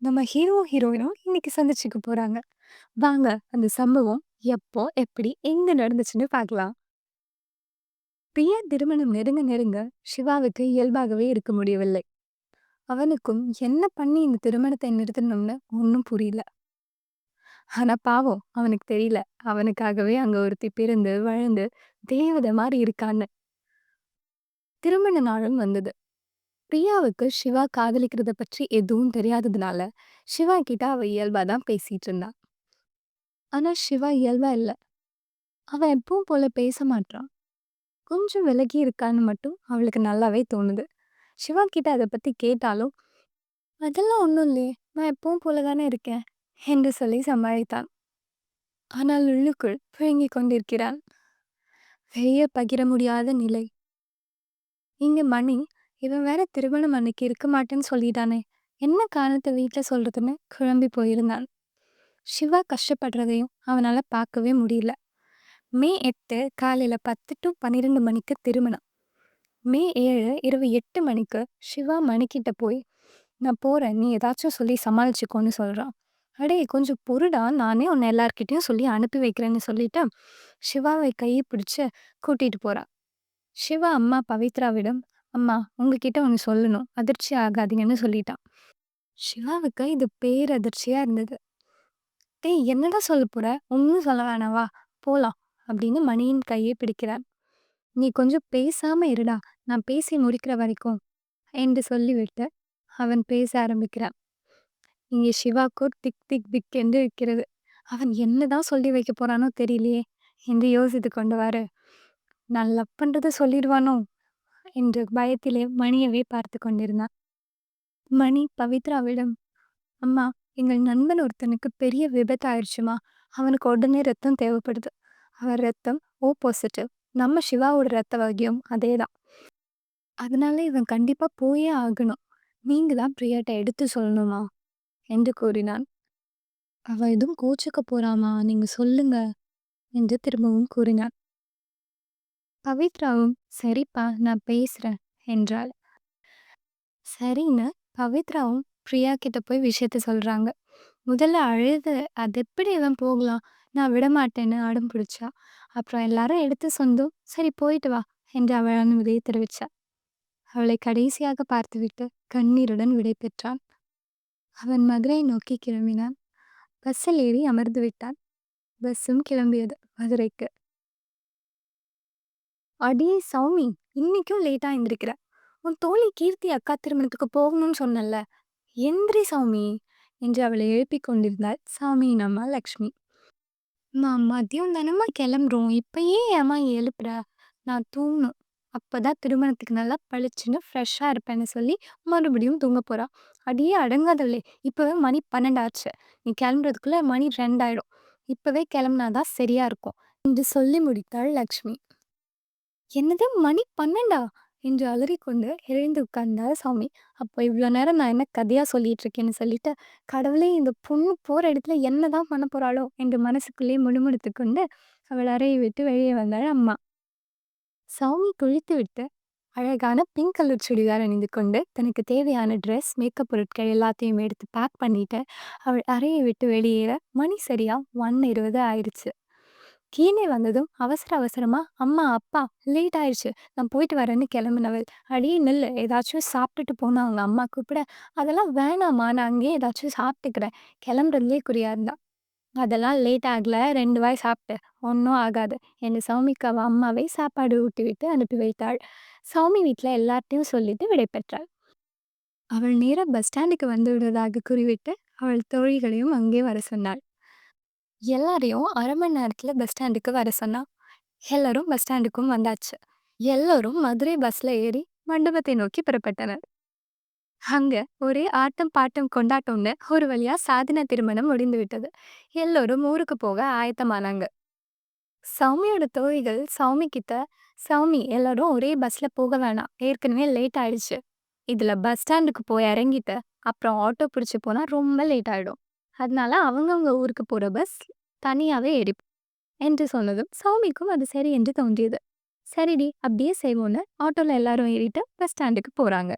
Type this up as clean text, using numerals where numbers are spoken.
நம்ம ஹீரோ, ஹீரோயினும் இன்னைக்கு சந்திச்சுக்க போறாங்க. வாங்க அந்த சம்பவம் எப்போ, எப்படி, எங்க நடந்துச்சுன்னு பார்க்கலாம். பிரியா திருமணம் நெருங்க நெருங்க சிவாவுக்கு இயல்பாகவே இருக்க முடியவில்லை. அவனுக்கும் என்ன பண்ணி இந்த திருமணத்தை நிறுத்தணும்னு ஒண்ணும் புரியல. ஆனா பாவம் அவனுக்கு தெரியல. அவனுக்காகவே அங்க ஒருத்தி பிறந்து, வளர்ந்து தேவதை மாரி இருக்கான்னு. திருமண நாளும் வந்தது. பிரியாவுக்கு சிவா காதலிக்கிறத பற்றி எதுவும் தெரியாததுனால, சிவா கிட்ட அவ இயல்பா தான் பேசிட்டு இருந்தா. ஆனா சிவா இயல்பா இல்ல. அவன் எப்பவும் போல பேச மாட்றான். கொஞ்சம் விலகி இருக்கான்னு மட்டும் அவளுக்கு நல்லாவே தோணுது. சிவா கிட்ட அத பத்தி கேட்டாலும், "அதெல்லாம் ஒண்ணும் இல்லையே. நான் எப்பவும் போல தானே இருக்கேன்" என்று சொல்லி சமாளித்தான். ஆனால் உள்ளுக்குள் புழுங்கிக் கொண்டிருக்கிறான். வெளியே பகிர முடியாத நிலை. இங்க மணி, இவன் வேற திருமணம் அன்னைக்கு இருக்க மாட்டேன்னு சொல்லிட்டானே. என்ன காரணத்த வீட்ல சொல்றதுன்னு குழம்பி போயிருந்தான். சிவா கஷ்டப்படுறதையும் அவனால பார்க்கவே முடியல. மே 8 காலையில 10 டூ 12 மணிக்கு திருமணம். மே 7 இரவு 8 மணிக்கு சிவா மணிக்கிட்ட போய், "நான் போறேன். நீ ஏதாச்சும் சொல்லி சமாளிச்சுக்கோன்னு" சொல்றான். "அடேய் கொஞ்சம் பொறுடா. நானே உன்ன எல்லார்கிட்டயும் சொல்லி அனுப்பி வைக்கிறேன்னு" சொல்லிட்டு, சிவாவை கைய பிடிச்சு கூட்டிட்டு போறா. சிவா அம்மா பவித்ராவிடம், "அம்மா உங்ககிட்ட ஒண்ணு சொல்லணும். அதிர்ச்சி ஆகாதீங்கன்னு" சொல்லிட்டான். சிவாவுக்கு இது பேரதிர்ச்சியா இருந்தது. "டேய் என்னடா சொல்லப் போற? ஒண்ணும் சொல்ல வேணாம் வா, போலாம்" அப்படின்னு மணியின் கையை பிடிக்கிறான். "நீ கொஞ்சம் பேசாம இருடா. நான் பேசி முடிக்கிற வரைக்கும்" என்று சொல்லிவிட்டு அவன் பேச ஆரம்பிக்கிறான். இங்கே சிவாக்கோ திக் திக் திக் என்று இருக்கிறது. அவன் என்னதான் சொல்லி வைக்கப் போறானோ தெரியலையே என்று யோசித்துக் கொண்டவாறு, நான் லவ் பண்றத சொல்லிடுவானோ என்று பயத்திலே மணியவே பார்த்து கொண்டிருந்தான். மணி பவித்ராவிடம், "அம்மா, எங்கள் நண்பன் ஒருத்தனுக்கு பெரிய விபத்து ஆயிடுச்சுமா. அவனுக்கு உடனே ரத்தம் தேவைப்படுது. அவன் ரத்தம் ஓ பாசிட்டிவ். நம்ம சிவாவோட ரத்த வகையும் அதேதான். அதனால இவன் கண்டிப்பா போயே ஆகணும். நீங்க தான் பிரியாட்ட எடுத்து சொல்லணுமா" என்று கூறினான். "அவ எதுவும் கோச்சுக்க போறாமா, நீங்க சொல்லுங்க" என்று திரும்பவும் கூறினான். பவித்ராவும், "சரிப்பா நான் பேசுறேன்" என்றாள். சரின்னு பவித்ராவும் பிரியா கிட்ட போய் விஷயத்த சொல்றாங்க. முதல்ல அழுது, "அது எப்படி இவன் போகலாம்? நான் விடமாட்டேன்னு" அடம் பிடிச்சா. அப்புறம் எல்லாரும் எடுத்து சொந்தும், "சரி போயிட்டு வா" என்று அவள் அனுமதியை தெரிவிச்சா. அவளை கடைசியாக பார்த்துவிட்டு கண்ணீருடன் விடை பெற்றான். அவன் மதுரை நோக்கி கிளம்பினான். பஸ்ஸில் ஏறி அமர்ந்து விட்டான். பஸ்ஸும் கிளம்பியது மதுரைக்கு. "அடியே சௌமி, இன்னைக்கும் லேட்டா எந்திரிக்கிற. உன் தோழி கீர்த்தி அக்கா திருமணத்துக்கு போகணும்னு சொன்னல்ல, எந்திரி சௌமி" என்று அவளை எழுப்பிக் கொண்டிருந்தாள் சாமியின் அம்மா லக்ஷ்மி. "அம்மா மதியம் தானம்மா கிளம்புறோம். இப்ப ஏன் ஏம்மா எழுப்புற? நான் தூங்கணும். அப்பதான் திருமணத்துக்கு நல்லா பளிச்சுன்னு ஃப்ரெஷ்ஷா இருப்பேன்னு" சொல்லி மறுபடியும் தூங்க போறா. "அடியே அடங்காதவளே, இப்பவே மணி 12 ஆச்சு. நீ கிளம்புறதுக்குள்ள மணி 2 ஆயிடும். இப்பவே கிளம்புனா தான் சரியா இருக்கும்" என்று சொல்லி முடித்தாள் லக்ஷ்மி. "என்னது மணி 12ஆ?" என்று அலறிக்கொண்டு எழுந்து உட்கார்ந்தாள் சௌமி. அப்போ இவ்ளோ நேரம் நான் என்ன கதையா சொல்லிட்டு இருக்கேன்னு சொல்லிட்டு, கடவுளே இந்த பொண்ணு போற இடத்துல என்னதான் பண்ண போறாளோ என்று மனசுக்குள்ளே முணுமுணுத்துக் கொண்டு அவள் அறையை விட்டு வெளியே வந்தாள் அம்மா. சௌமி குளித்துவிட்டு அழகான பிங்க் கலர் சுடிதார் அணிந்து கொண்டு தனக்கு தேவையான ட்ரெஸ், மேக்கப் பொருட்கள் எல்லாத்தையும் எடுத்து பேக் பண்ணிட்டு அவள் அறையை விட்டு வெளியேற மணி சரியா 1:20 ஆயிடுச்சு. கீழே வந்ததும் அவசர அவசரமா, "அம்மா, அப்பா லேட் ஆயிடுச்சு. நான் போயிட்டு வரேன்னு" கிளம்புனவள், "அடியே நில்லு. ஏதாச்சும் சாப்பிட்டுட்டு போன்னு" அவங்க அம்மா கூப்பிட, "அதெல்லாம் வேணாம்மா. நான் அங்கேயே ஏதாச்சும் சாப்பிட்டுக்கிறேன்" கிளம்புறதுலயே குறியா இருந்தா. "அதெல்லாம் லேட் ஆகல. 2 வாய் சாப்பிட்டு. ஒண்ணும் ஆகாது" என்று சௌமிக்கு அவ அம்மாவே சாப்பாடு ஊட்டிவிட்டு அனுப்பி வைத்தாள். சௌமி வீட்ல எல்லார்ட்டயும் சொல்லிட்டு விடை பெற்றாள். அவள் நேரா பஸ் ஸ்டாண்டுக்கு வந்து விடுவதாக கூறிவிட்டு, அவள் தோழிகளையும் அங்கே வர சொன்னாள். எல்லாரையும் 1/2 மணி நேரத்துல பஸ் ஸ்டாண்டுக்கு வர சொன்னா. எல்லாரும் பஸ் ஸ்டாண்டுக்கும் வந்தாச்சு. எல்லோரும் மதுரை பஸ்ல ஏறி மண்டபத்தை நோக்கி புறப்பட்டனர். அங்க ஒரே ஆட்டம் பாட்டம் கொண்டாட்டம்னு ஒரு வழியா சாதன திருமணம் முடிந்து விட்டது. எல்லோரும் ஊருக்கு போக ஆயத்தமானாங்க. சௌமியோட தோழிகள் சௌமி கிட்ட, "சௌமி, எல்லாரும் ஒரே பஸ்ல போக வேணாம். ஏற்கனவே லேட் ஆயிடுச்சு. இதுல பஸ் ஸ்டாண்டுக்கு போய் இறங்கிட்டு அப்புறம் ஆட்டோ பிடிச்சு போனா ரொம்ப லேட் ஆயிடும். அதனால அவங்கவங்க ஊருக்கு போற பஸ் தனியாவே ஏறி" என்று சொன்னதும் சௌமிக்கும் அது சரி என்று தோன்றியது. "சரிடி, அப்படியே செய்வோன்னு" ஆட்டோல எல்லாரும் ஏறிட்டு பஸ் ஸ்டாண்டுக்கு போறாங்க.